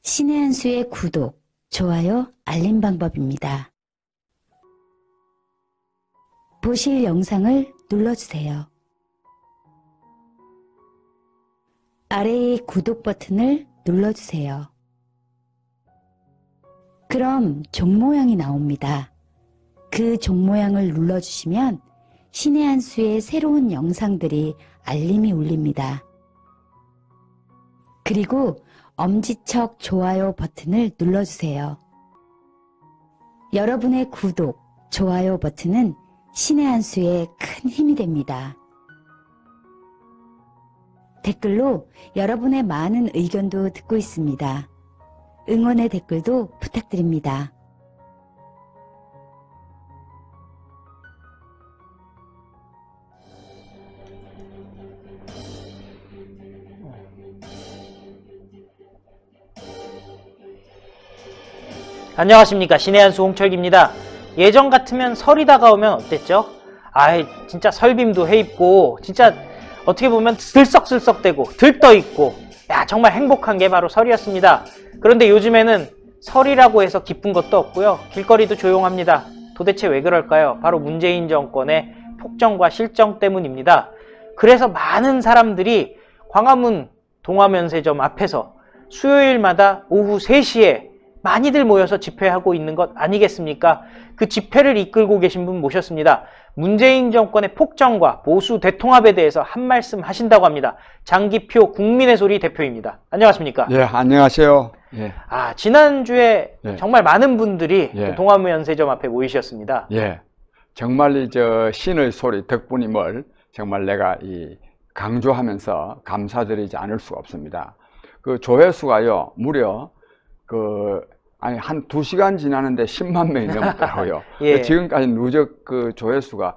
신의 한 수의 구독, 좋아요, 알림 방법입니다. 보실 영상을 눌러주세요. 아래의 구독 버튼을 눌러주세요. 그럼 종 모양이 나옵니다. 그 종 모양을 눌러주시면 신의 한 수의 새로운 영상들이 알림이 울립니다. 그리고 엄지척 좋아요 버튼을 눌러주세요. 여러분의 구독, 좋아요 버튼은 신의 한 수에 큰 힘이 됩니다. 댓글로 여러분의 많은 의견도 듣고 있습니다. 응원의 댓글도 부탁드립니다. 안녕하십니까, 신의 한 수 홍철기입니다. 예전 같으면 설이 다가오면 어땠죠? 아이, 진짜 설빔도 해입고 진짜 어떻게 보면 들썩들썩대고 들떠있고, 야, 정말 행복한 게 바로 설이었습니다. 그런데 요즘에는 설이라고 해서 기쁜 것도 없고요, 길거리도 조용합니다. 도대체 왜 그럴까요? 바로 문재인 정권의 폭정과 실정 때문입니다. 그래서 많은 사람들이 광화문 동화면세점 앞에서 수요일마다 오후 3시에 많이들 모여서 집회하고 있는 것 아니겠습니까? 그 집회를 이끌고 계신 분 모셨습니다. 문재인 정권의 폭정과 보수 대통합에 대해서 한 말씀 하신다고 합니다. 장기표 국민의 소리 대표입니다. 안녕하십니까? 예, 안녕하세요. 예. 지난주에 예. 정말 많은 분들이 예. 동화면세점 앞에 모이셨습니다. 예. 정말 신의 소리 덕분임을 정말 내가 강조하면서 감사드리지 않을 수가 없습니다. 그 조회수가요, 무려 한 2시간 지나는데 10만 명이 넘더라고요. 예. 지금까지 누적 그 조회수가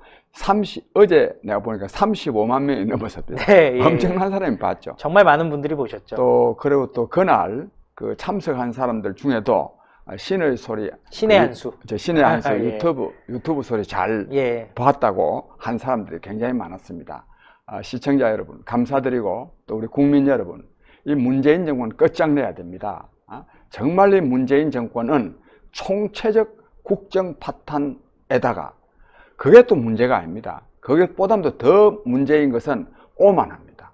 어제 내가 보니까 35만 명이 넘었습니다. 네, 예. 엄청난 사람이 봤죠. 정말 많은 분들이 보셨죠. 그리고 또 그날 그 참석한 사람들 중에도 신의 소리, 신의 한 수, 신의 한 수 예. 유튜브 소리 잘 예. 봤다고 한 사람들이 굉장히 많았습니다. 시청자 여러분 감사드리고, 또 우리 국민 여러분, 이 문재인 정권 끝장내야 됩니다. 정말 이 문재인 정권은 총체적 국정 파탄에다가, 그게 또 문제가 아닙니다. 그것보다도 더 문제인 것은 오만합니다.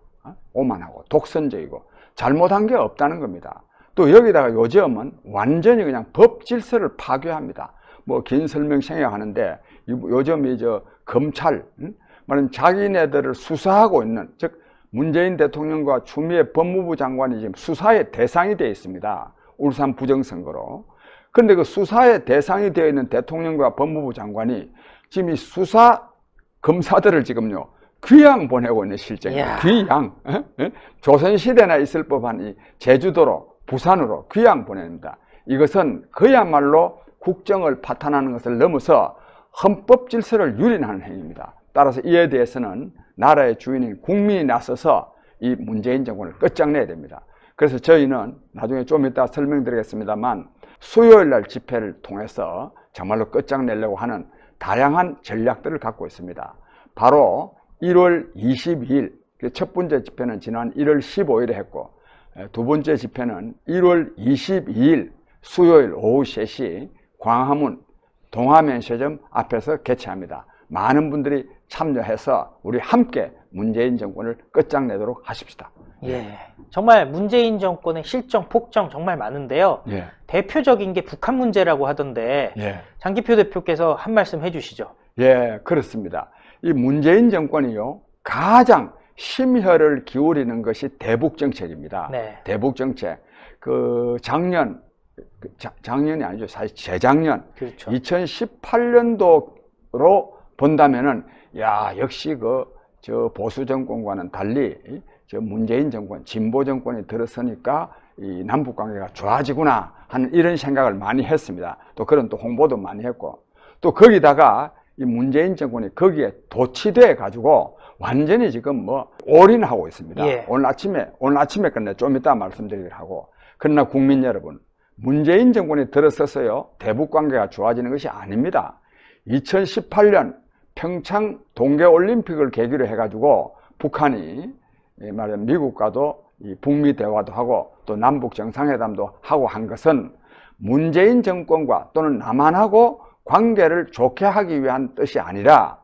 오만하고 독선적이고 잘못한 게 없다는 겁니다. 또 여기다가 요즘은 완전히 그냥 법 질서를 파괴합니다. 뭐 긴 설명 생략하는데, 요즘 검찰 말은 자기네들을 수사하고 있는, 즉 문재인 대통령과 추미애 법무부 장관이 지금 수사의 대상이 되어 있습니다. 울산 부정선거로. 그런데 그 수사의 대상이 되어 있는 대통령과 법무부 장관이 지금 이 수사 검사들을 지금요 귀양 보내고 있는 실정이에요. 귀양. 조선시대나 있을 법한 이 제주도로, 부산으로 귀양 보냅니다. 이것은 그야말로 국정을 파탄하는 것을 넘어서 헌법 질서를 유린하는 행위입니다. 따라서 이에 대해서는 나라의 주인인 국민이 나서서 이 문재인 정권을 끝장내야 됩니다. 그래서 저희는 나중에 좀 이따 설명드리겠습니다만, 수요일 날 집회를 통해서 정말로 끝장내려고 하는 다양한 전략들을 갖고 있습니다. 바로 1월 22일, 첫 번째 집회는 지난 1월 15일에 했고, 두 번째 집회는 1월 22일 수요일 오후 3시 광화문 동화면세점 앞에서 개최합니다. 많은 분들이 참여해서 우리 함께 문재인 정권을 끝장내도록 하십시다. 예, 정말 문재인 정권의 실정, 폭정 정말 많은데요. 예. 대표적인 게 북한 문제라고 하던데, 예. 장기표 대표께서 한 말씀 해주시죠. 예, 그렇습니다. 이 문재인 정권이요, 가장 심혈을 기울이는 것이 대북 정책입니다. 네. 대북 정책. 작년이 아니죠. 사실 재작년. 그렇죠. 2018년도로 본다면은, 역시 저 보수 정권과는 달리 저 문재인 정권, 진보 정권이 들어서니까 이 남북 관계가 좋아지구나 하는 이런 생각을 많이 했습니다. 또 그런 또 홍보도 많이 했고, 또 거기다가 이 문재인 정권이 거기에 도취돼 가지고 완전히 지금 올인하고 있습니다. 예. 오늘 아침에 끝내 좀 이따 말씀드리기로 하고. 그러나 국민 여러분, 문재인 정권이 들어서서요 대북 관계가 좋아지는 것이 아닙니다. 2018년 평창 동계올림픽을 계기로 해가지고 북한이 말하자면 미국과도 이 북미 대화도 하고 또 남북 정상회담도 하고 한 것은 문재인 정권과 또는 남한하고 관계를 좋게 하기 위한 뜻이 아니라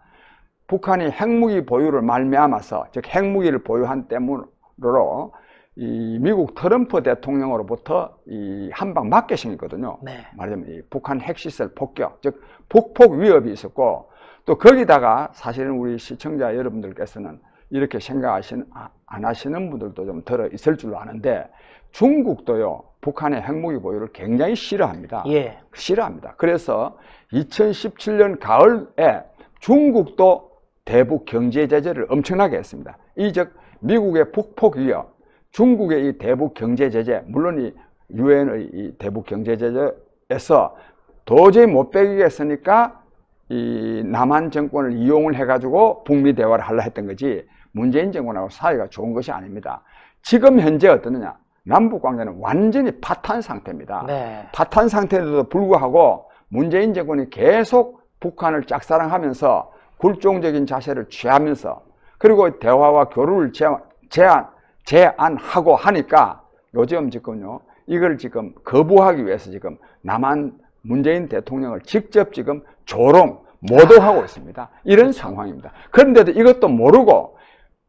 북한이 핵무기 보유를 말미암아서, 즉 핵무기를 보유한 때문으로 이 미국 트럼프 대통령으로부터 이 한방 맞게 생겼거든요. 네. 말하자면 이 북한 핵시설 폭격, 즉 북폭 위협이 있었고, 또 거기다가 사실은 우리 시청자 여러분들께서는 이렇게 안 하시는 분들도 좀 들어 있을 줄로 아는데, 중국도요 북한의 핵무기 보유를 굉장히 싫어합니다. 예. 싫어합니다. 그래서 2017년 가을에 중국도 대북 경제 제재를 엄청나게 했습니다. 이 즉 미국의 북폭 위협, 중국의 이 대북 경제 제재, 물론 이 유엔의 이 대북 경제 제재에서 도저히 못 빼기겠으니까 이 남한 정권을 이용을 해가지고 북미 대화를 하려 했던 거지, 문재인 정권하고 사이가 좋은 것이 아닙니다. 지금 현재 어떠느냐? 남북 관계는 완전히 파탄 상태입니다. 네. 파탄 상태에도 불구하고 문재인 정권이 계속 북한을 짝사랑하면서 굴종적인 자세를 취하면서, 그리고 대화와 교류를 제안하고 하니까 요즘 지금요, 이걸 지금 거부하기 위해서 지금 남한 문재인 대통령을 직접 지금 조롱, 모독하고 있습니다. 이런 상황입니다. 그런데도 이것도 모르고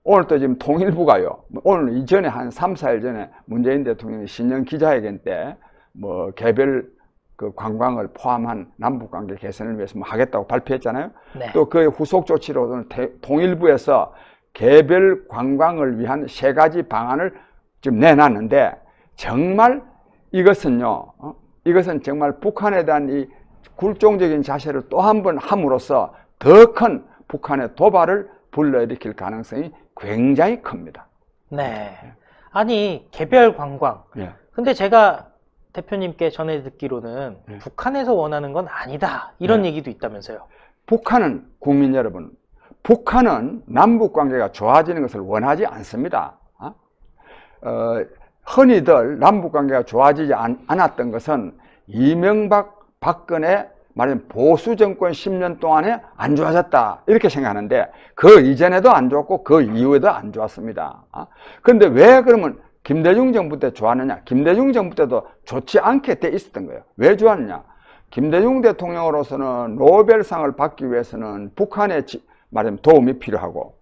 오늘 또 지금 통일부가요, 오늘 이전에 한 3, 4일 전에 문재인 대통령이 신년 기자회견 때 뭐 개별 그 관광을 포함한 남북관계 개선을 위해서 뭐 하겠다고 발표했잖아요. 네. 또 그 후속 조치로 통일부에서 개별 관광을 위한 3가지 방안을 지금 내놨는데, 정말 이것은요, 이것은 정말 북한에 대한 이 굴종적인 자세를 또 한 번 함으로써 더 큰 북한의 도발을 불러일으킬 가능성이 굉장히 큽니다. 네. 아니, 개별 관광. 예. 근데 제가 대표님께 전해 듣기로는 네. 북한에서 원하는 건 아니다, 이런 네. 얘기도 있다면서요. 북한은, 국민 여러분, 북한은 남북 관계가 좋아지는 것을 원하지 않습니다. 흔히들 남북 관계가 좋아지지 않았던 것은 이명박, 박근혜 말하자면 보수 정권 10년 동안에 안 좋아졌다, 이렇게 생각하는데, 그 이전에도 안 좋았고 그 이후에도 안 좋았습니다. 그런데 왜 그러면 김대중 정부 때 좋았느냐? 김대중 정부 때도 좋지 않게 돼 있었던 거예요. 왜 좋았느냐? 김대중 대통령으로서는 노벨상을 받기 위해서는 북한의 말하자면 도움이 필요하고,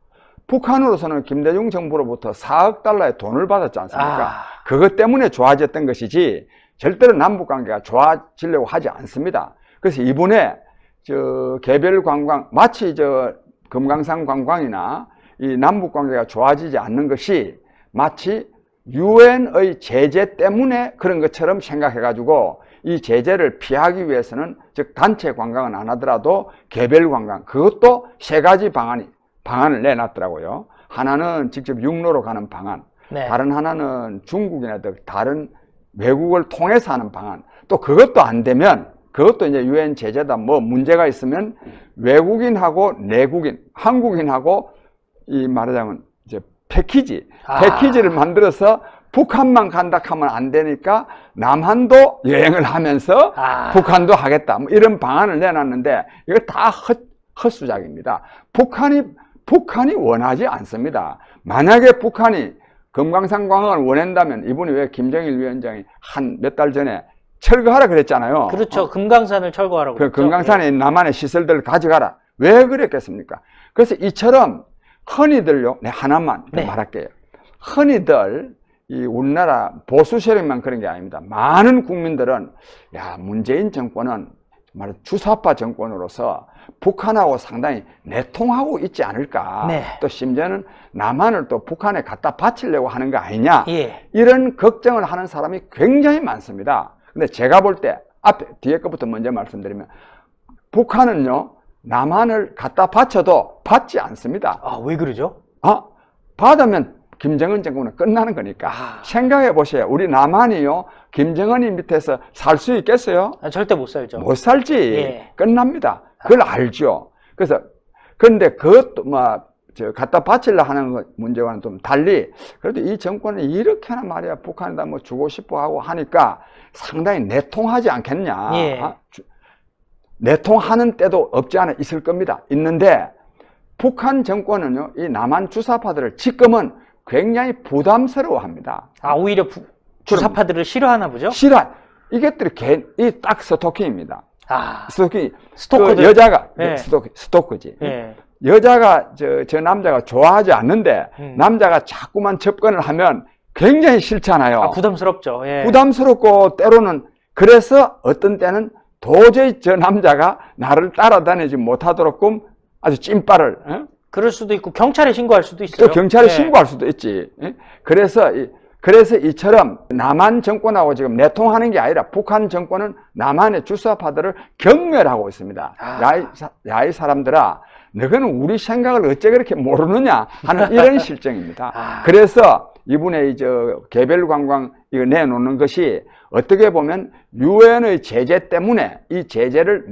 북한으로서는 김대중 정부로부터 4억 달러의 돈을 받았지 않습니까? 그것 때문에 좋아졌던 것이지 절대로 남북관계가 좋아지려고 하지 않습니다. 그래서 이번에 개별 관광, 마치 금강산 관광이나 이 남북관계가 좋아지지 않는 것이 마치 유엔의 제재 때문에 그런 것처럼 생각해가지고 이 제재를 피하기 위해서는, 즉 단체 관광은 안 하더라도 개별 관광, 그것도 3가지 방안을 내놨더라고요. 하나는 직접 육로로 가는 방안, 네. 다른 하나는 중국이나 다른 외국을 통해서 하는 방안, 또 그것도 안 되면, 그것도 이제 유엔 제재다 뭐 문제가 있으면 외국인하고 내국인, 한국인하고 이 말하자면 이제 패키지를 만들어서 북한만 간다 하면 안 되니까 남한도 여행을 하면서 북한도 하겠다, 뭐 이런 방안을 내놨는데, 이거 다 헛수작입니다. 북한이 원하지 않습니다. 만약에 북한이 금강산 관광을 원한다면 이분이 왜 김정일 위원장이 한 몇 달 전에 철거하라 그랬잖아요. 그렇죠. 금강산을 철거하라고 그랬죠. 금강산에 예. 남한의 시설들을 가져가라. 왜 그랬겠습니까? 그래서 이처럼 흔히들요, 하나만 말할게요. 흔히들 이 우리나라 보수 세력만 그런 게 아닙니다. 많은 국민들은 야, 문재인 정권은 정말 주사파 정권으로서 북한하고 상당히 내통하고 있지 않을까. 네. 또 심지어는 남한을 또 북한에 갖다 바치려고 하는 거 아니냐. 예. 이런 걱정을 하는 사람이 굉장히 많습니다. 근데 제가 볼 때 뒤에 것부터 먼저 말씀드리면, 북한은요 남한을 갖다 바쳐도 받지 않습니다. 왜 그러죠? 받으면 김정은 정권은 끝나는 거니까. 생각해 보세요. 우리 남한이요 김정은이 밑에서 살 수 있겠어요? 절대 못 살죠. 못 살지. 예. 끝납니다. 그걸 알죠. 그래서 그런데 그것도 갖다 바치려 하는 문제와는 좀 달리, 그래도 이 정권은 이렇게나 말이야 북한에다 뭐 주고 싶어 하고 하니까 상당히 내통하지 않겠냐. 예. 내통하는 때도 없지 않아 있을 겁니다. 있는데 북한 정권은요 이 남한 주사파들을 지금은 굉장히 부담스러워합니다. 아, 오히려 주사파들을 싫어하나 보죠? 이것들이 딱 스토킹입니다. 아, 스토킹. 스토커들. 그 여자가 네. 스토커지. 예. 여자가 저 남자가 좋아하지 않는데 남자가 자꾸만 접근을 하면 굉장히 싫잖아요. 아, 부담스럽죠. 예. 부담스럽고 때로는 그래서 어떤 때는 도저히 저 남자가 나를 따라다니지 못하도록끔 아주 찐빠를 그럴 수도 있고 경찰에 신고할 수도 있어요. 또 경찰에 예. 신고할 수도 있지. 그래서 이처럼 남한 정권하고 지금 내통하는 게 아니라 북한 정권은 남한의 주사파들을 경멸하고 있습니다. 야, 이 사람들아, 너희는 우리 생각을 어째 그렇게 모르느냐 하는 이런 실정입니다. 그래서 이분의 개별 관광 이거 내놓는 것이 어떻게 보면 유엔의 제재 때문에 이 제재를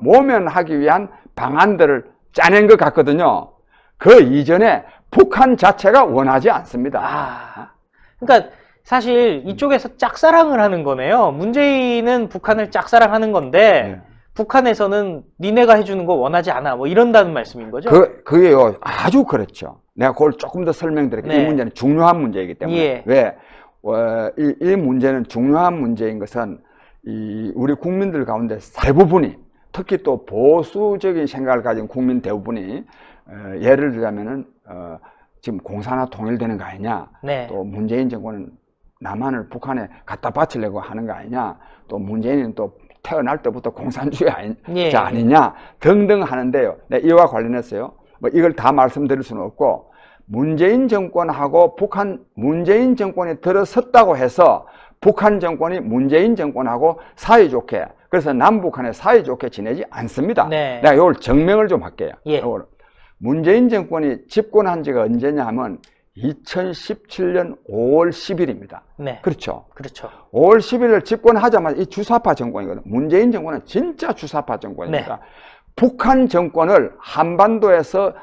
모면하기 위한 방안들을 짜낸 것 같거든요. 그 이전에 북한 자체가 원하지 않습니다. 그러니까 사실 이쪽에서 짝사랑을 하는 거네요. 문재인은 북한을 짝사랑하는 건데 북한에서는 니네가 해주는 거 원하지 않아. 뭐 이런다는 말씀인 거죠? 그게요. 아주 그렇죠. 내가 그걸 조금 더 설명드릴게요. 이 문제는 중요한 문제이기 때문에. 왜? 이 문제는 중요한 문제인 것은 우리 국민들 가운데 대부분이 특히 또 보수적인 생각을 가진 국민 대부분이 예를 들자면은 지금 공산화 통일되는 거 아니냐. 또 문재인 정권은 남한을 북한에 갖다 바치려고 하는 거 아니냐. 또 문재인은 또 태어날 때부터 공산주의 아니냐 등등 하는데요. 네, 이와 관련해서요. 뭐 이걸 다 말씀드릴 수는 없고 문재인 정권하고 문재인 정권이 들어섰다고 해서 북한 정권이 문재인 정권하고 사이좋게 그래서 남북한에 사이좋게 지내지 않습니다. 내가 이걸 증명을 좀 할게요. 문재인 정권이 집권한 지가 언제냐 하면 2017년 5월 10일입니다. 그렇죠. 5월 10일을 집권하자마자 이 주사파 정권이거든요. 문재인 정권은 진짜 주사파 정권입니다. 북한 정권을 한반도에서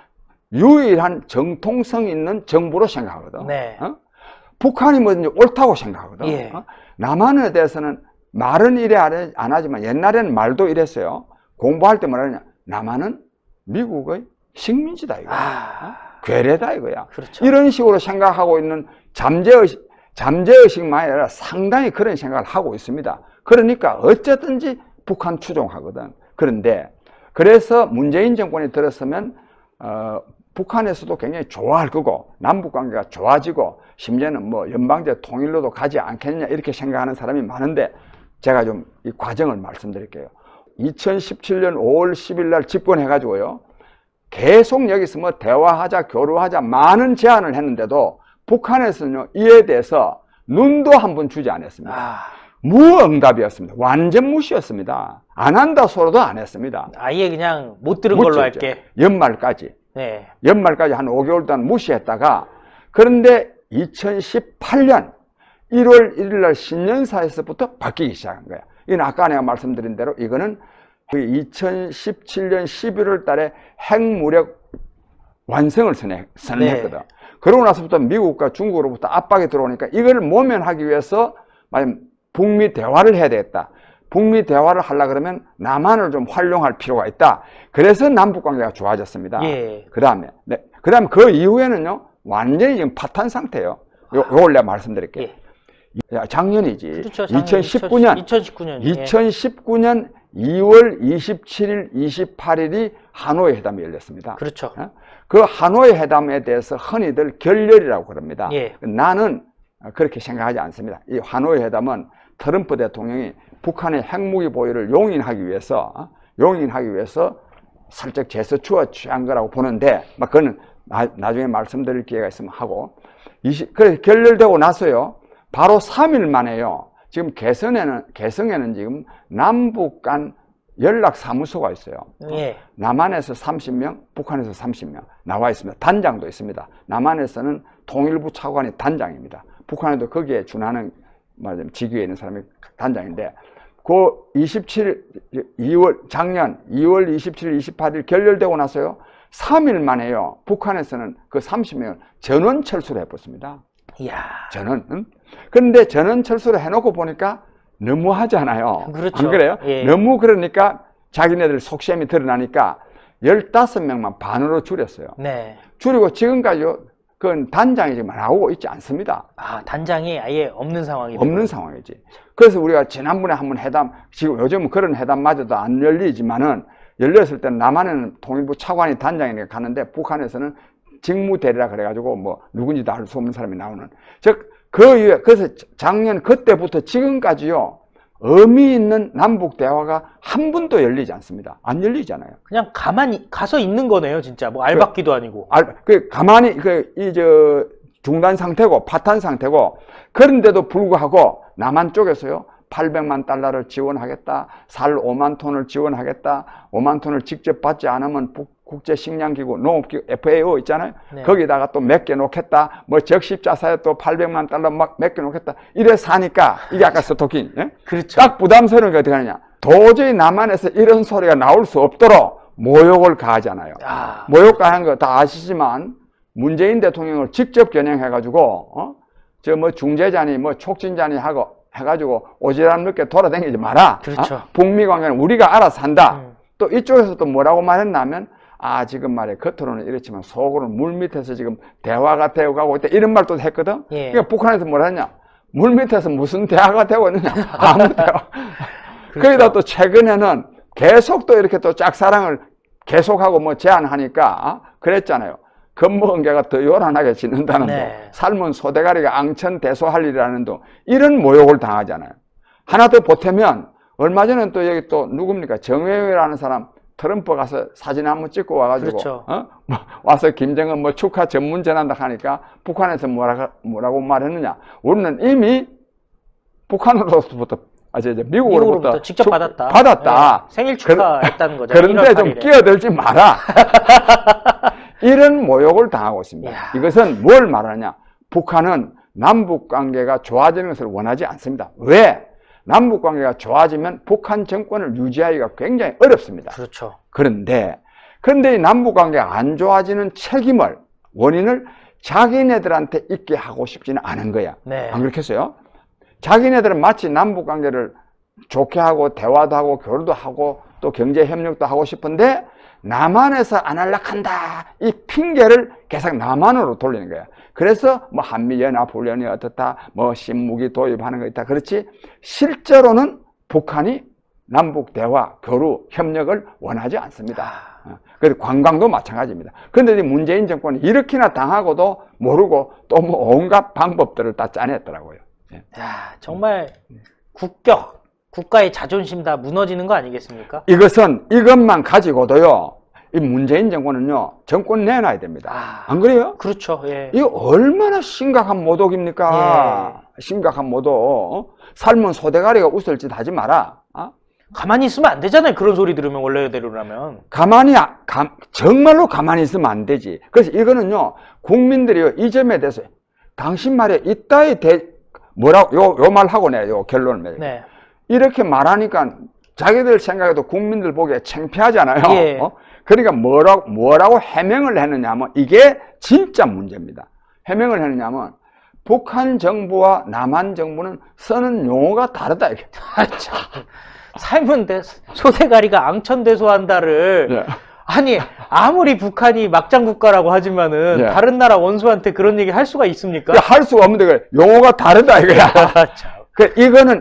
유일한 정통성 있는 정부로 생각하거든. 북한이 뭐든지 옳다고 생각하거든. 남한에 대해서는 말은 이래 안 하지만 옛날에는 말도 이랬어요. 공부할 때 뭐라냐. 남한은 미국의 식민지다 이거야. 괴뢰다 이거야. 이런 식으로 생각하고 있는 잠재의식만 아니라 상당히 그런 생각을 하고 있습니다. 그러니까 어쨌든지 북한 추종하거든. 그래서 문재인 정권이 들었으면 북한에서도 굉장히 좋아할 거고 남북관계가 좋아지고 심지어는 뭐 연방제 통일로도 가지 않겠냐 이렇게 생각하는 사람이 많은데 제가 좀 이 과정을 말씀드릴게요. 2017년 5월 10일 날 집권해가지고요. 계속 여기서 뭐 대화하자, 교류하자 많은 제안을 했는데도 북한에서는요, 이에 대해서 눈도 한 번 주지 않았습니다. 무응답이었습니다. 완전 무시였습니다. 안 한다 소로도 안 했습니다. 아예 그냥 못 들은 걸로 할게. 연말까지. 연말까지 한 5개월 동안 무시했다가 그런데 2018년 1월 1일 날 신년사에서부터 바뀌기 시작한 거야. 이건 아까 내가 말씀드린 대로 이거는 2017년 11월 달에 핵무력 완성을 선언했거든. 그러고 나서부터 미국과 중국으로부터 압박이 들어오니까 이걸 모면하기 위해서 북미 대화를 해야 되겠다. 북미 대화를 하려고 그러면 남한을 좀 활용할 필요가 있다. 그래서 남북관계가 좋아졌습니다. 그 다음에 그 이후에는요, 완전히 지금 파탄 상태예요. 요걸 내가 말씀드릴게요. 작년이지. 2019년 2월 27일, 28일이 하노이 회담이 열렸습니다. 그 하노이 회담에 대해서 흔히들 결렬이라고 그럽니다. 나는 그렇게 생각하지 않습니다. 이 하노이 회담은 트럼프 대통령이 북한의 핵무기 보유를 용인하기 위해서 살짝 제스처 취한 거라고 보는데, 그거는 나중에 말씀드릴 기회가 있으면 하고, 그래서 결렬되고 나서요, 바로 3일 만에요. 지금 개성에는 지금 남북 간 연락사무소가 있어요. 남한에서 30명, 북한에서 30명 나와 있습니다. 단장도 있습니다. 남한에서는 통일부 차관이 단장입니다. 북한에도 거기에 준하는 직위에 있는 사람이 단장인데, 작년 2월 27일, 28일 결렬되고 나서요, 3일 만에요, 북한에서는 그 30명을 전원 철수를 해버렸습니다. 전원. 그런데 전원 철수를 해놓고 보니까 너무하잖아요. 안 그래요? 너무 그러니까 자기네들 속셈이 드러나니까 15명만 반으로 줄였어요. 줄이고 지금까지 그건 단장이 지금 나오고 있지 않습니다. 아, 단장이 아예 없는 상황이 없는 상황이지. 그래서 우리가 지난번에 한번 회담, 지금 요즘은 그런 회담마저도 안 열리지만은 열렸을 때는 남한에는 통일부 차관이 단장이니까 가는데 북한에서는 직무대리라 그래가지고 뭐 누군지도 알 수 없는 사람이 나오는. 즉, 그래서 작년 그때부터 지금까지요, 의미 있는 남북 대화가 한 번도 열리지 않습니다. 안 열리잖아요. 그냥 가만히 가서 있는 거네요, 진짜. 뭐 알박기도 아니고. 가만히 중단 상태고 파탄 상태고, 그런데도 불구하고 남한 쪽에서요 800만 달러를 지원하겠다, 살 5만 톤을 지원하겠다, 5만 톤을 직접 받지 않으면 국제식량기구, 농업기구, FAO 있잖아요. 네. 거기다가 또 맡겨 놓겠다, 뭐 적십자사에 또 800만 달러 막 맡겨 놓겠다, 이래 사니까 이게 아까 스토킹, 예? 그렇죠. 딱 부담스러운 게 어떻게 하느냐, 도저히 남한에서 이런 소리가 나올 수 없도록 모욕을 가하잖아요. 아. 모욕 가하는 거 다 아시지만 문재인 대통령을 직접 겨냥해가지고 저 뭐 중재자니 뭐 촉진자니 하고 해가지고 오지랖 늦게 돌아다니지 마라. 그렇죠. 북미 관계는 우리가 알아서 한다. 또 이쪽에서 또 뭐라고 말했냐면, 아, 지금 말해 겉으로는 이렇지만 속으로는 물 밑에서 지금 대화가 되어가고 있다, 이런 말도 했거든. 예. 그러니까 북한에서 뭐라 했냐, 물 밑에서 무슨 대화가 되고 있느냐, 아무 대화. 그렇죠. 거기다 또 최근에는 계속 또 이렇게 또 짝사랑을 계속하고 뭐 제안하니까 그랬잖아요. 겁먹은 개가 더 요란하게 짖는다는 둥, 네. 삶은 소대가리가 앙천대소할 일이라는 둥, 이런 모욕을 당하잖아요. 하나 더 보태면, 얼마 전에 또 여기 또 누굽니까, 정회의라는 사람 트럼프 가서 사진 한번 찍고 와가지고, 그렇죠. 와서 김정은 뭐 축하 전문 전한다 하니까 북한에서 뭐라고 말했느냐, 우리는 이미 북한으로부터 미국으로부터 직접 받았다. 받았다. 네. 생일 축하했다는 거죠. 그런데 좀 끼어들지 마라. 이런 모욕을 당하고 있습니다. 이야. 이것은 뭘 말하냐? 북한은 남북 관계가 좋아지는 것을 원하지 않습니다. 왜? 남북 관계가 좋아지면 북한 정권을 유지하기가 굉장히 어렵습니다. 그렇죠. 그런데 이 남북 관계가 안 좋아지는 책임을, 원인을 자기네들한테 있게 하고 싶지는 않은 거야. 네. 안 그렇겠어요? 자기네들은 마치 남북 관계를 좋게 하고 대화도 하고 교류도 하고 또 경제 협력도 하고 싶은데 남한에서 안 할락한다, 이 핑계를 계속 남한으로 돌리는 거야. 그래서 뭐 한미연합훈련이 어떻다, 뭐 신무기 도입하는 거 있다. 그렇지 실제로는 북한이 남북 대화, 교류, 협력을 원하지 않습니다. 그래서 관광도 마찬가지입니다. 그런데 이 문재인 정권이 이렇게나 당하고도 모르고 또 뭐 온갖 방법들을 다 짜냈더라고요. 야, 정말 국가의 자존심 다 무너지는 거 아니겠습니까? 이것만 가지고도요, 이 문재인 정권은요, 정권 내놔야 됩니다. 안 그래요? 그렇죠. 예. 이거 얼마나 심각한 모독입니까? 예. 심각한 모독. 삶은 소대가리가 웃을 짓 하지 마라. 가만히 있으면 안 되잖아요. 그런 소리 들으면 원래대로라면. 정말로 가만히 있으면 안 되지. 그래서 이거는요, 국민들이요, 이 점에 대해서 당신 말에 이따위 뭐라고 요 말하고 요 결론을 맺어요. 네. 이렇게 말하니까 자기들 생각에도 국민들 보기에 창피하잖아요. 예. 그러니까 뭐라고 해명을 했느냐 하면, 이게 진짜 문제입니다. 해명을 했느냐면, 북한 정부와 남한 정부는 쓰는 용어가 다르다, 이게. 삶은 소대가리가 앙천대소한다를 예. 아니, 아무리 북한이 막장 국가라고 하지만은 예. 다른 나라 원수한테 그런 얘기 할 수가 있습니까? 할 수가 없는데 용어가 다르다, 이거야.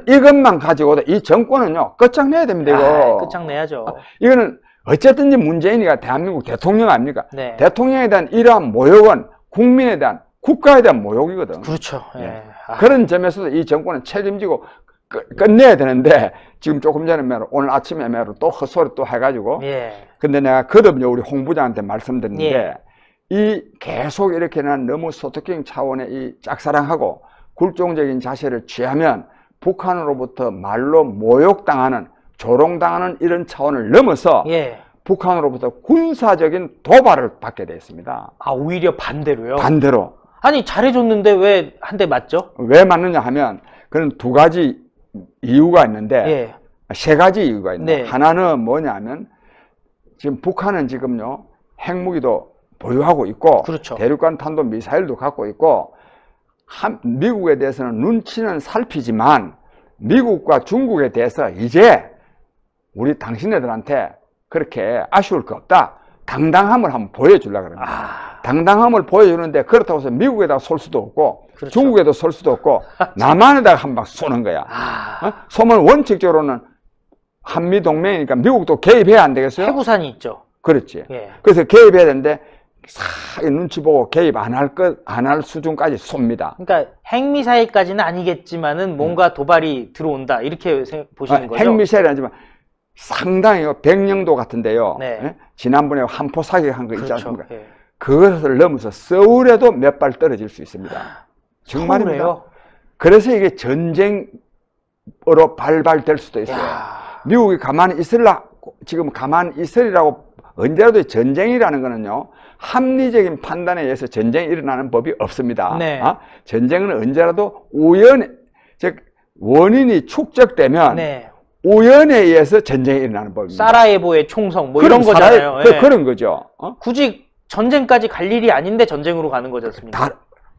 이것만 가지고도 이 정권은요, 끝장내야 됩니다, 이거. 끝장내야죠. 이거는 어쨌든지 문재인이가 대한민국 대통령 아닙니까? 네. 대통령에 대한 이러한 모욕은 국민에 대한, 국가에 대한 모욕이거든. 그렇죠. 예. 그런 점에서도 이 정권은 책임지고 끝내야 되는데, 지금 조금 전에 오늘 아침에 또 헛소리 또 해가지고. 예. 근데 내가 거듭 우리 홍부장한테 말씀드렸는데, 예. 이 계속 이렇게는 너무 소토킹 차원의 이 짝사랑하고 굴종적인 자세를 취하면 북한으로부터 말로 모욕당하는, 조롱당하는 이런 차원을 넘어서 예. 북한으로부터 군사적인 도발을 받게 되어 있습니다. 오히려 반대로요? 반대로. 아니, 잘해줬는데 왜 한 대 맞죠? 왜 맞느냐 하면, 그런 두 가지 이유가 있는데, 예. 세 가지 이유가 있는데, 네. 하나는 뭐냐면, 지금 북한은 지금요, 핵무기도 보유하고 있고, 그렇죠. 대륙간 탄도 미사일도 갖고 있고, 미국에 대해서는 눈치는 살피지만, 미국과 중국에 대해서 이제 우리 당신네들한테 그렇게 아쉬울 거 없다, 당당함을 한번 보여주려고 합니다. 당당함을 보여주는데 그렇다고 해서 미국에다 쏠 수도 없고 그렇죠. 중국에도 쏠 수도 없고 남한에다가 한 방 쏘는 거야. 쏘면 원칙적으로는 한미 동맹이니까 미국도 개입해야 안 되겠어요? 해구산이 있죠. 그렇지. 예. 그래서 개입해야 되는데 싹 눈치 보고 개입 안 할 수준까지 쏩니다. 그러니까 핵미사일까지는 아니겠지만은 뭔가 도발이 들어온다 이렇게 보시는 거죠? 핵미사일이 아니지만 상당히 백령도 같은데요. 네. 예? 지난번에 한포 사격한 거 있지 그렇죠. 않습니까? 예. 그것을 넘어서 서울에도 몇 발 떨어질 수 있습니다. 정말입니다. 서울에요? 그래서 이게 전쟁으로 발발될 수도 있어요. 미국이 가만히 지금 가만히 있으리라고 언제라도 전쟁이라는 거는요, 합리적인 판단에 의해서 전쟁이 일어나는 법이 없습니다. 네. 전쟁은 언제라도 즉 원인이 축적되면 네. 우연에 의해서 전쟁이 일어나는 법입니다. 사라예보의 총성 뭐 이런 거잖아요. 예. 그런 거죠. 굳이 전쟁까지 갈 일이 아닌데 전쟁으로 가는 거지 않습니까?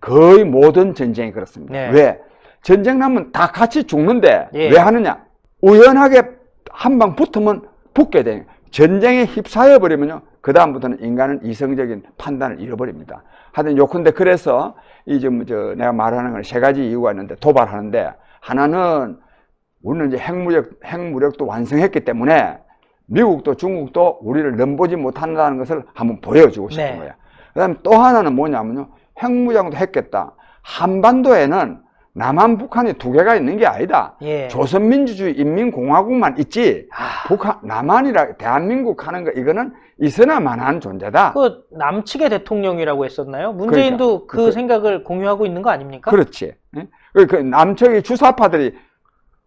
거의 모든 전쟁이 그렇습니다. 네. 왜? 전쟁 나면 다 같이 죽는데 예. 왜 하느냐? 우연하게 한 방 붙으면 붙게 돼요. 전쟁에 휩싸여 버리면요, 그 다음부터는 인간은 이성적인 판단을 잃어버립니다. 하여튼 요컨대 그래서 이제 내가 말하는 건 세 가지 이유가 있는데, 도발하는데 하나는 우리는 이제 핵무력도 완성했기 때문에 미국도 중국도 우리를 넘보지 못한다는 것을 한번 보여주고 싶은 네. 거예요. 그 다음에 또 하나는 뭐냐면요, 핵무장도 했겠다. 한반도에는 남한, 북한이 두 개가 있는 게 아니다. 예. 조선민주주의 인민공화국만 있지, 남한이라 대한민국 하는 거 이거는 있으나마나한 존재다. 그 남측의 대통령이라고 했었나요? 문재인도 그 생각을 공유하고 있는 거 아닙니까? 그렇지. 그 남측의 주사파들이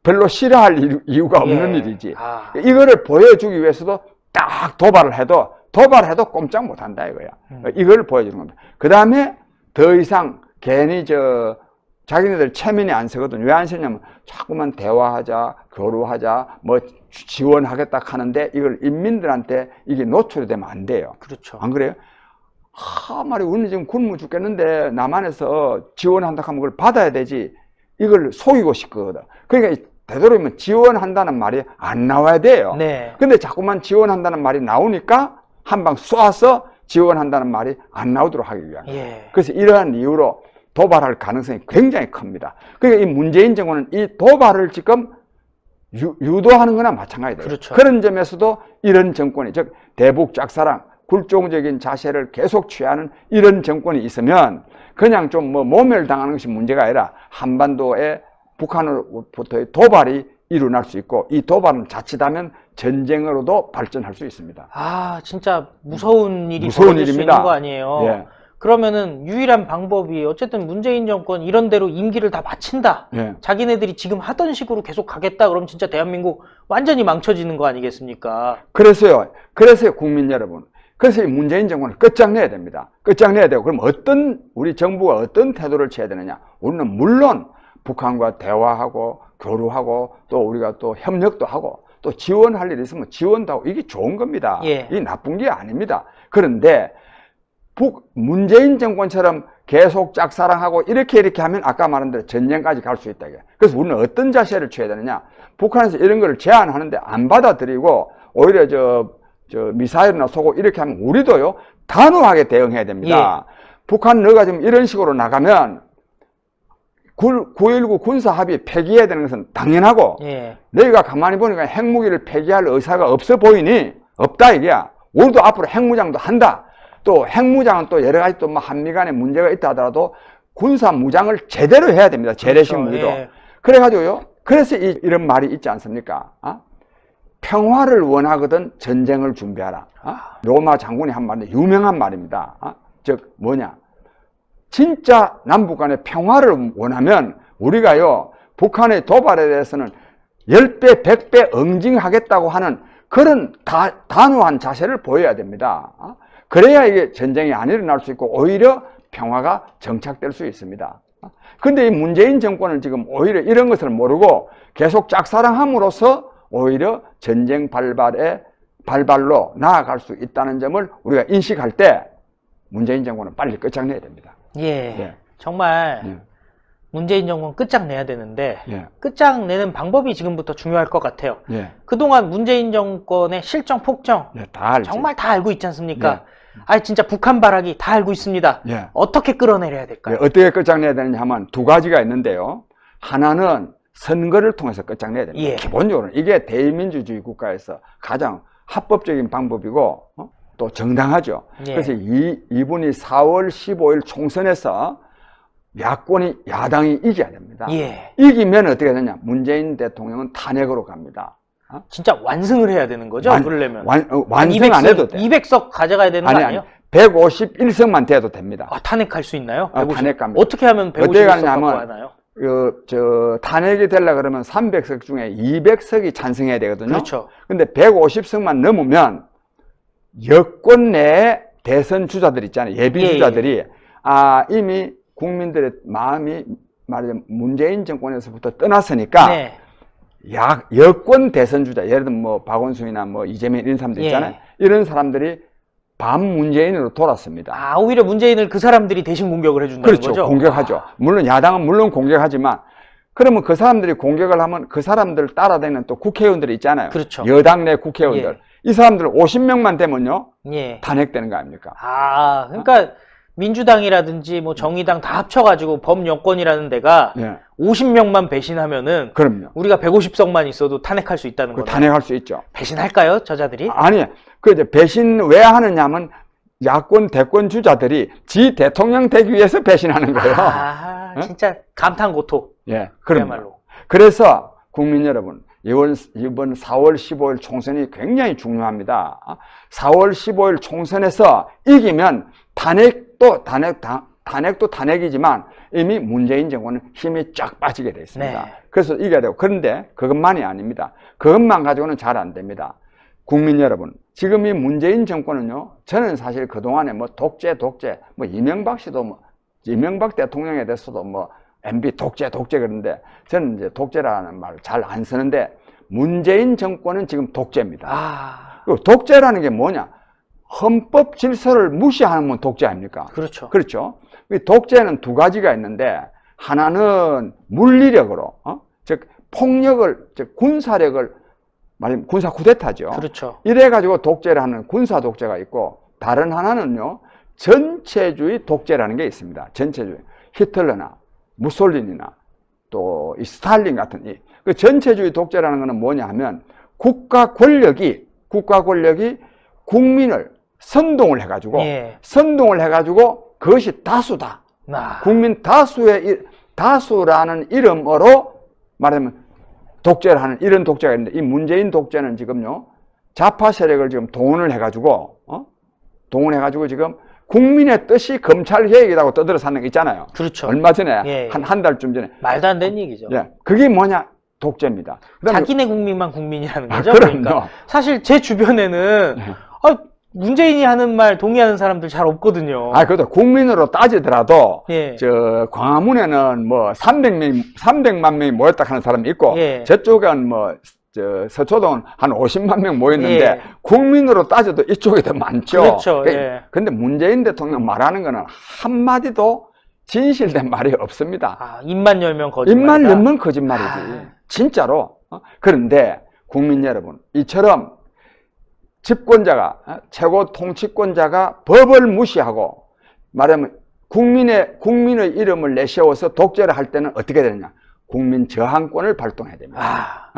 별로 싫어할 이유가 없는 일이지. 이거를 보여주기 위해서도 딱 도발해도 꼼짝 못한다 이거야. 이걸 보여주는 겁니다. 그 다음에 더 이상 괜히 자기네들 체면이 안 서거든. 왜 안 서냐면 자꾸만 대화하자, 교류하자, 뭐 지원하겠다 하는데 이걸 인민들한테 이게 노출이 되면 안 돼요. 그렇죠. 안 그래요? 말이야, 우리는 지금 굶어 죽겠는데 남한에서 지원한다 하면 그걸 받아야 되지. 이걸 속이고 싶거든. 그러니까 되도록이면 지원한다는 말이 안 나와야 돼요. 네. 근데 자꾸만 지원한다는 말이 나오니까 한 방 쏴서 지원한다는 말이 안 나오도록 하기 위함. 예. 그래서 이러한 이유로 도발할 가능성이 굉장히 큽니다. 그러니까 이 문재인 정부는 이 도발을 지금 유도하는 거나 마찬가지예요. 그렇죠. 그런 점에서도 이런 정권이, 즉 대북 짝사랑, 굴종적인 자세를 계속 취하는 이런 정권이 있으면 그냥 좀 모멸당하는 것이 문제가 아니라 한반도에 북한으로부터의 도발이 일어날 수 있고, 이 도발은 자칫하면 전쟁으로도 발전할 수 있습니다. 진짜 무서운 일이 무서운 벌어질 수 일입니다. 있는 거 아니에요. 예. 그러면은 유일한 방법이 어쨌든 문재인 정권 이런 대로 임기를 다 마친다. 예. 자기네들이 지금 하던 식으로 계속 가겠다. 그럼 진짜 대한민국 완전히 망쳐지는 거 아니겠습니까? 그래서요 국민 여러분, 그래서 이 문재인 정권을 끝장내야 됩니다. 끝장내야 되고, 그럼 우리 정부가 어떤 태도를 취해야 되느냐? 우리는 물론 북한과 대화하고 교류하고 또 우리가 또 협력도 하고 또 지원할 일이 있으면 지원도 하고, 이게 좋은 겁니다. 예. 이게 나쁜 게 아닙니다. 그런데 문재인 정권처럼 계속 짝사랑하고 이렇게 하면 아까 말한 대로 전쟁까지 갈 수 있다. 그래서 우리는 어떤 자세를 취해야 되느냐? 북한에서 이런 걸 제안하는데 안 받아들이고 오히려 미사일이나 쏘고 이렇게 하면 우리도요 단호하게 대응해야 됩니다. 예. 북한 너가 지금 이런 식으로 나가면 9.19 군사합의 폐기해야 되는 것은 당연하고, 예. 너희가 가만히 보니까 핵무기를 폐기할 의사가 없어 보이니? 없다 이게야. 우리도 앞으로 핵무장도 한다. 또 핵무장은 또 여러 가지 또 한미 간에 문제가 있다 하더라도 군사무장을 제대로 해야 됩니다. 재래식 그렇죠. 무기도. 예. 그래가지고요, 그래서 이런 말이 있지 않습니까? 평화를 원하거든 전쟁을 준비하라. 로마 장군이 한 말인데 유명한 말입니다. 즉 뭐냐? 진짜 남북 간의 평화를 원하면 우리가요, 북한의 도발에 대해서는 10배, 100배 응징하겠다고 하는 그런 단호한 자세를 보여야 됩니다. 그래야 이게 전쟁이 안 일어날 수 있고 오히려 평화가 정착될 수 있습니다. 근데 이 문재인 정권은 지금 오히려 이런 것을 모르고 계속 짝사랑함으로써 오히려 전쟁 발발로 나아갈 수 있다는 점을 우리가 인식할 때 문재인 정권은 빨리 끝장내야 됩니다. 예. 정말 문재인 정권 끝장내야 되는데 끝장내는 방법이 지금부터 중요할 것 같아요. 그동안 문재인 정권의 실정, 폭정 다 알지. 정말 다 알고 있지 않습니까? 아, 진짜 북한 발악이 다 알고 있습니다. 예. 어떻게 끌어내려야 될까요? 어떻게 끝장내야 되느냐 하면 두 가지가 있는데요. 하나는 선거를 통해서 끝장내야 됩니다. 예. 기본적으로 이게 대의민주주의 국가에서 가장 합법적인 방법이고 또 정당하죠. 예. 그래서 이분이 4월 15일 총선에서 야당이 이겨야 됩니다. 예. 이기면 어떻게 되냐? 문재인 대통령은 탄핵으로 갑니다. 진짜 완승을 해야 되는 거죠? 그러려면 완승 안 해도 돼. 200석 가져가야 되는 거 아니에요? 151석만 돼도 됩니다. 아, 탄핵할 수 있나요? 탄핵 갑니다. 어떻게 하면 150석 갖고 하나요? 탄핵이 되려고 그러면 300석 중에 200석이 찬성해야 되거든요. 그렇죠. 근데 150석만 넘으면 여권 내 대선 주자들 있잖아요. 예비 주자들이 이미 국민들의 마음이 말하자면 문재인 정권에서부터 떠났으니까 네. 여권 대선 주자, 예를 들면 뭐 박원순이나 뭐 이재명 이런 사람들 있잖아요. 이런 사람들이 반문재인으로 돌았습니다. 아, 오히려 문재인을 그 사람들이 대신 공격을 해준다는 그렇죠. 거죠? 공격하죠. 물론 야당은 물론 공격하지만 그러면 그 사람들이 공격을 하면 그 사람들 따라다니는 또 국회의원들이 있잖아요. 그렇죠. 여당 내 국회의원들. 이 사람들 50명만 되면요. 탄핵되는 거 아닙니까? 아, 그러니까 민주당이라든지 뭐 정의당 다 합쳐가지고 범여권이라는 데가 50명만 배신하면은 그럼요. 우리가 150석만 있어도 탄핵할 수 있다는 거예요. 탄핵할 수 있죠. 배신할까요, 저자들이? 아니, 이제 배신 왜 하느냐면 야권 대권 주자들이 지 대통령 되기 위해서 배신하는 거예요. 진짜 감탄고토. 그야말로. 그래서 국민 여러분, 이번 4월 15일 총선이 굉장히 중요합니다. 4월 15일 총선에서 이기면 탄핵도 탄핵이지만 이미 문재인 정권은 힘이 쫙 빠지게 되어 있습니다. 그래서 이겨야 되고, 그런데 그것만이 아닙니다. 그것만 가지고는 잘 안 됩니다. 국민 여러분, 지금 이 문재인 정권은요, 저는 사실 그동안에 뭐 독재, 뭐 이명박 대통령에 대해서도 뭐 MB 독재 그러는데 저는 이제 독재라는 말을 잘 안 쓰는데 문재인 정권은 지금 독재입니다. 그리고 독재라는 게 뭐냐? 헌법 질서를 무시하는 독재 아닙니까? 그렇죠. 그렇죠. 독재는 두 가지가 있는데 하나는 물리력으로, 즉 폭력을, 즉 군사력을 말하면 군사 쿠데타죠. 그렇죠. 이래가지고 독재를 하는 군사 독재가 있고 다른 하나는요 전체주의 독재라는 게 있습니다. 전체주의. 히틀러나 무솔리니나 또 이 스탈린 같은 그 전체주의 독재라는 것은 뭐냐 하면 국가 권력이 국민을 선동을 해가지고 그것이 다수다. 국민 다수라는 이름으로 말하면 독재를 하는 이런 독재가 있는데 이 문재인 독재는 지금요 좌파 세력을 지금 동원을 해가지고 지금 국민의 뜻이 검찰 개혁이라고 떠들어서 거 있잖아요. 그렇죠. 얼마 전에 한 달쯤 전에 말도 안 되는 얘기죠. 그게 뭐냐? 독재입니다. 자기네 국민만 국민이라는 거죠. 그럼요. 그러니까 사실 제 주변에는 문재인이 하는 말 동의하는 사람들 잘 없거든요. 그래도 국민으로 따지더라도 저 광화문에는 뭐 300만 명이 모였다 하는 사람이 있고 저쪽은 뭐 서초동은 한 50만 명 모였는데 국민으로 따져도 이쪽이 더 많죠. 그렇죠. 그런데 문재인 대통령 말하는 거는 한마디도 진실된 말이 없습니다. 입만 열면 거짓말이다. 입만 열면 거짓말이지. 진짜로. 그런데 국민 여러분, 이처럼 집권자가, 최고 통치권자가 법을 무시하고 말하면 국민의 이름을 내세워서 독재를 할 때는 어떻게 되느냐? 국민 저항권을 발동해야 됩니다.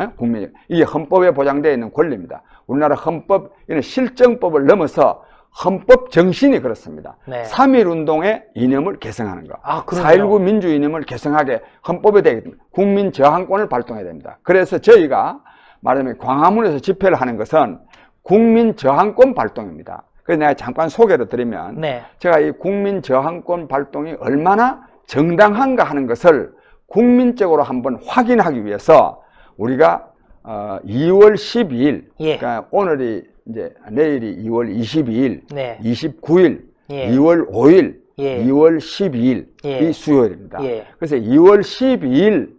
이게 헌법에 보장되어 있는 권리입니다. 우리나라 헌법, 이는 실정법을 넘어서 헌법 정신이 그렇습니다. 3.1 운동의 이념을 개성하는 거. 4.19 민주 이념을 개성하게 헌법에 되게 됩니다. 국민 저항권을 발동해야 됩니다. 그래서 저희가 말하자면 광화문에서 집회를 하는 것은 국민 저항권 발동입니다. 그래서 내가 잠깐 소개를 드리면 제가 이 국민 저항권 발동이 얼마나 정당한가 하는 것을 국민적으로 한번 확인하기 위해서 우리가 2월 12일, 그러니까 오늘이 이제 내일이 2월 22일, 29일, 2월 5일, 2월 12일 이 수요일입니다. 그래서 2월 12일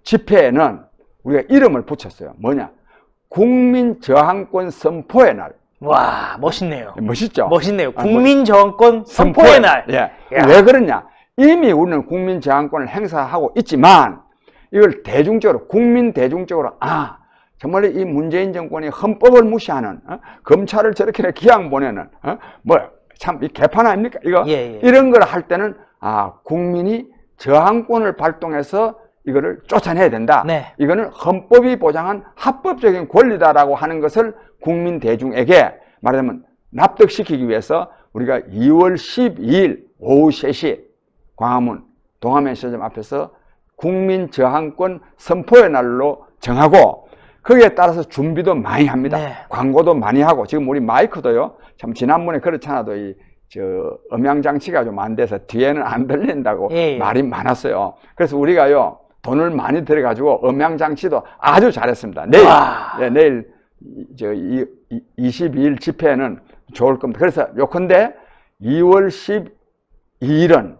집회에는 우리가 이름을 붙였어요. 뭐냐? 국민 저항권 선포의 날. 와, 멋있네요. 멋있죠? 멋있네요. 국민 저항권 선포의 날. 왜 그러냐? 이미 우리는 국민 저항권을 행사하고 있지만 이걸 대중적으로, 국민 대중적으로 정말 이 문재인 정권이 헌법을 무시하는 검찰을 저렇게 기양 보내는 참 이 개판 아닙니까? 이거 예. 이런 걸 할 때는 국민이 저항권을 발동해서 이거를 쫓아내야 된다. 네. 이거는 헌법이 보장한 합법적인 권리다라고 하는 것을 국민 대중에게 말하자면 납득시키기 위해서 우리가 2월 12일 오후 3시 광화문 동아면세점 앞에서 국민 저항권 선포의 날로 정하고 거기에 따라서 준비도 많이 합니다. 네. 광고도 많이 하고 지금 우리 마이크도요. 참 지난번에 그렇지 않아도 음향 장치가 좀 안 돼서 뒤에는 안 들린다고 말이 많았어요. 그래서 우리가요 돈을 많이 들여가지고 음향 장치도 아주 잘했습니다. 내일 22일 집회는 좋을 겁니다. 그래서 요컨대 2월 12일은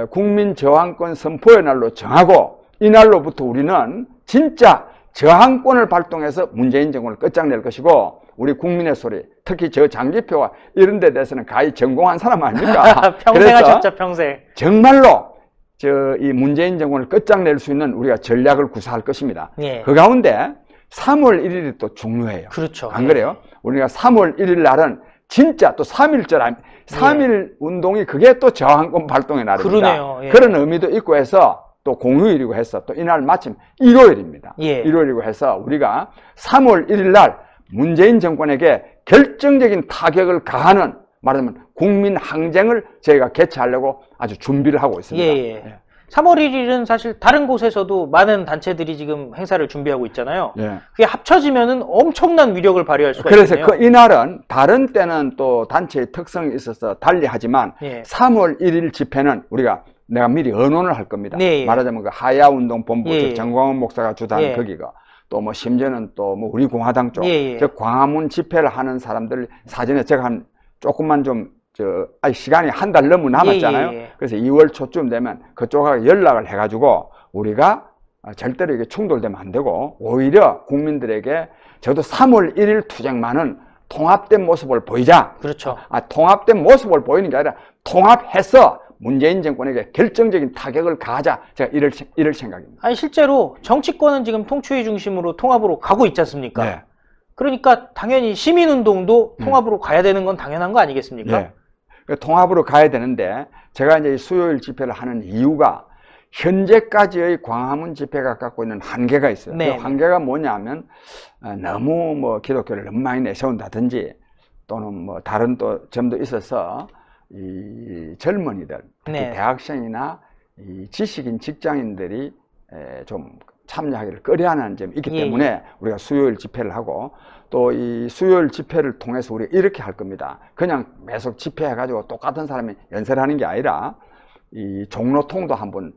국민 저항권 선포의 날로 정하고 이 날로부터 우리는 진짜 저항권을 발동해서 문재인 정권을 끝장낼 것이고 우리 국민의 소리, 특히 저 장기표가 이런 데 대해서는 가히 전공한 사람 아닙니까? 평생 하셨죠, 평생. 정말로 이 문재인 정권을 끝장낼 수 있는 우리가 전략을 구사할 것입니다. 예. 그 가운데 3월 1일이 또 중요해요. 그렇죠. 안 그래요? 우리가 3월 1일 날은 진짜 또 3.1절, 3.1 운동이 그게 또 저항권 발동의 날입니다. 그러네요. 예. 그런 의미도 있고 해서 또 공휴일이고 해서 또 이날 마침 일요일입니다. 예. 일요일이고 해서 우리가 3월 1일 날 문재인 정권에게 결정적인 타격을 가하는 말하자면 국민 항쟁을 저희가 개최하려고 아주 준비를 하고 있습니다. 예. 3월 1일은 사실 다른 곳에서도 많은 단체들이 지금 행사를 준비하고 있잖아요. 예. 그게 합쳐지면은 엄청난 위력을 발휘할 수가 그래서 있겠네요. 이날은 다른 때는 또 단체의 특성이 있어서 달리하지만 3월 1일 집회는 내가 미리 언론을 할 겁니다. 말하자면 그 하야운동본부 정광훈 목사가 주도하는 거기가 또 뭐 심지어는 또 뭐 우리 공화당 쪽 광화문 집회를 하는 사람들 사전에 제가 조금만 좀 시간이 한 달 너무 남았잖아요. 그래서 2월 초쯤 되면 그쪽하고 연락을 해가지고 우리가 절대로 이게 충돌되면 안 되고 오히려 국민들에게 저도 3월 1일 투쟁만은 통합된 모습을 보이자. 그렇죠. 통합된 모습을 보이는 게 아니라 통합해서 문재인 정권에게 결정적인 타격을 가하자. 제가 이럴 생각입니다. 아니 실제로 정치권은 지금 통추위 중심으로 통합으로 가고 있지 않습니까? 네. 그러니까 당연히 시민운동도 통합으로 가야 되는 건 당연한 거 아니겠습니까? 네. 통합으로 가야 되는데 제가 이제 수요일 집회를 하는 이유가 현재까지의 광화문 집회가 갖고 있는 한계가 있어요. 그 한계가 뭐냐면 너무 뭐 기독교를 너무 많이 내세운다든지 또는 뭐 다른 또 점도 있어서 이 젊은이들, 특히 대학생이나 이 지식인 직장인들이 좀 참여하기를 꺼려하는 점이 있기 때문에 우리가 수요일 집회를 하고 또 이 수요일 집회를 통해서 우리가 이렇게 할 겁니다. 그냥 계속 집회해가지고 똑같은 사람이 연설을 하는 게 아니라 이 종로통도 한번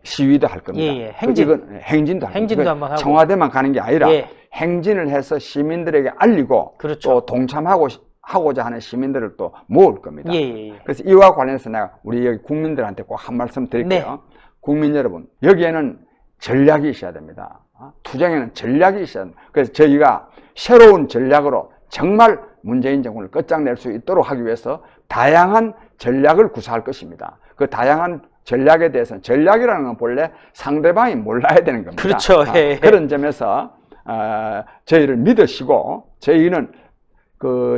시위도 할 겁니다. 행진도 한번 하고 청와대만 가는 게 아니라 행진을 해서 시민들에게 알리고 또 동참하고자 하는 시민들을 또 모을 겁니다. 그래서 이와 관련해서 내가 우리 여기 국민들한테 꼭 한 말씀 드릴게요. 국민 여러분, 여기에는 전략이 있어야 됩니다. 투쟁에는 전략이 있어야 됩니다. 그래서 저희가 새로운 전략으로 정말 문재인 정권을 끝장낼 수 있도록 하기 위해서 다양한 전략을 구사할 것입니다. 그 다양한 전략에 대해서는 전략이라는 건 본래 상대방이 몰라야 되는 겁니다. 그렇죠. 그런 점에서 저희를 믿으시고 저희는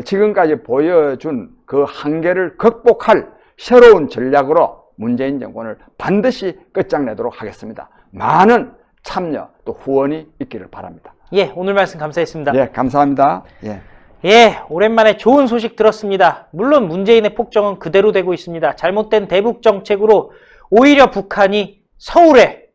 지금까지 보여준 그 한계를 극복할 새로운 전략으로 문재인 정권을 반드시 끝장내도록 하겠습니다. 많은 참여 또 후원이 있기를 바랍니다. 오늘 말씀 감사했습니다. 감사합니다. 오랜만에 좋은 소식 들었습니다. 물론 문재인의 폭정은 그대로 되고 있습니다. 잘못된 대북 정책으로 오히려 북한이 서울에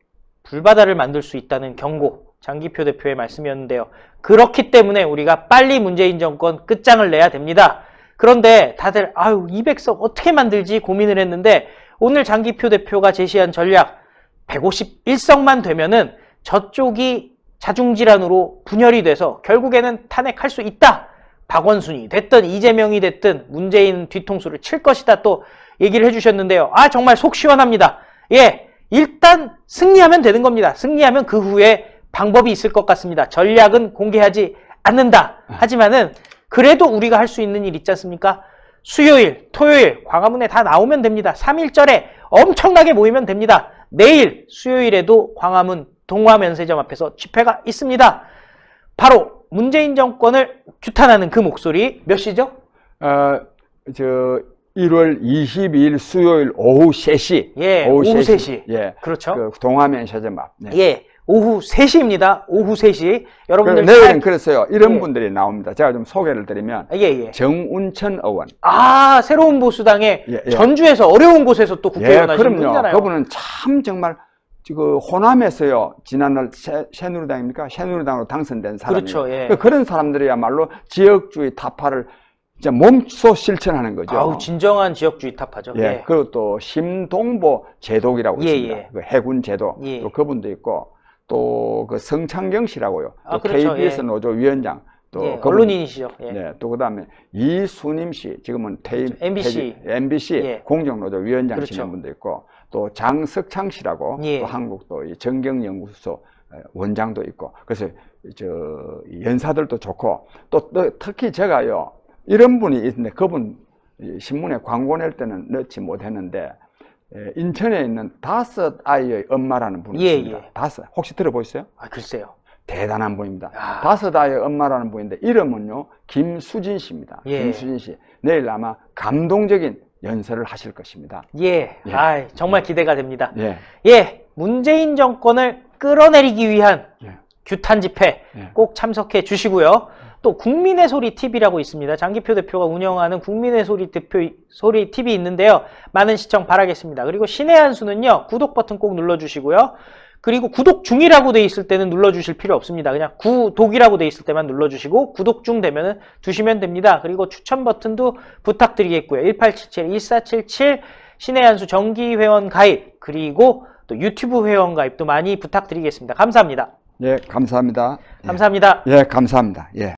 불바다를 만들 수 있다는 경고, 장기표 대표의 말씀이었는데요. 그렇기 때문에 우리가 빨리 문재인 정권 끝장을 내야 됩니다. 그런데 다들 200석 어떻게 만들지 고민을 했는데 오늘 장기표 대표가 제시한 전략 151석만 되면은 저쪽이 자중질환으로 분열이 돼서 결국에는 탄핵할 수 있다. 박원순이 됐든 이재명이 됐든 문재인 뒤통수를 칠 것이다 또 얘기를 해주셨는데요. 정말 속 시원합니다. 일단 승리하면 되는 겁니다. 승리하면 그 후에 방법이 있을 것 같습니다. 전략은 공개하지 않는다. 하지만은 그래도 우리가 할 수 있는 일 있지 않습니까? 수요일, 토요일 광화문에 다 나오면 됩니다. 3.1절에 엄청나게 모이면 됩니다. 내일 수요일에도 광화문 동화면세점 앞에서 집회가 있습니다. 바로 문재인 정권을 규탄하는 그 목소리 몇 시죠? 저 1월 22일 수요일 오후 3시. 예, 오후 3시. 예. 그렇죠. 그 동화면 서점 앞. 네. 예, 오후 3시입니다. 오후 3시. 여러분들 내일은 그랬어요. 이런 예. 분들이 나옵니다. 제가 좀 소개를 드리면 예, 예. 정운천 의원. 아, 새로운 보수당의 예, 예. 전주에서 어려운 곳에서 또 국회의원 예, 하신 그럼요. 분이잖아요. 그분은 참 정말 그 호남에서요. 지난날 새누리당입니까? 새누리당으로 당선된 사람이. 그렇죠. 예. 그런 사람들이야말로 지역주의 타파를 진짜 몸소 실천하는 거죠. 아우, 진정한 지역주의 타파죠. 예. 예. 그리고 또 심동보 제독이라고 예, 있습니다. 예. 그 해군 제독. 예. 또 그분도 있고 또 그 성창경 씨라고요. 아, 또 그렇죠. KBS 예. 노조 위원장. 또 예, 그분, 언론인이시죠. 예. 네, 또 그다음에 이순임 씨, 지금은 MBC. MBC 예. 공정노조 위원장 그렇죠. 하시는 분도 있고, 또 장석창 씨라고 예. 또 한국 또 이 정경연구소 원장도 있고, 그래서 저 연사들도 좋고, 또 특히 제가요 이런 분이 있는데 그분 신문에 광고 낼 때는 넣지 못했는데. 인천에 있는 5아이의 엄마라는 분이 예, 있습니다. 예. 5, 혹시 들어보셨어요? 아, 글쎄요. 대단한 분입니다. 아. 5아이의 엄마라는 분인데 이름은요 김수진 씨입니다. 예. 김수진 씨 내일 아마 감동적인 연설을 하실 것입니다. 예. 예. 아, 정말 기대가 됩니다. 예, 예. 문재인 정권을 끌어내리기 위한 예. 규탄 집회 예. 꼭 참석해 주시고요. 또 국민의 소리 TV라고 있습니다. 장기표 대표가 운영하는 국민의 소리 TV 있는데요. 많은 시청 바라겠습니다. 그리고 신의 한 수는요. 구독 버튼 꼭 눌러주시고요. 그리고 구독 중이라고 돼 있을 때는 눌러주실 필요 없습니다. 그냥 구독이라고 돼 있을 때만 눌러주시고 구독 중 되면은 두시면 됩니다. 그리고 추천 버튼도 부탁드리겠고요. 1877-1477 신의 한 수 정기 회원 가입 그리고 또 유튜브 회원 가입도 많이 부탁드리겠습니다. 감사합니다. 예, 감사합니다. 감사합니다. 예, 감사합니다. 예.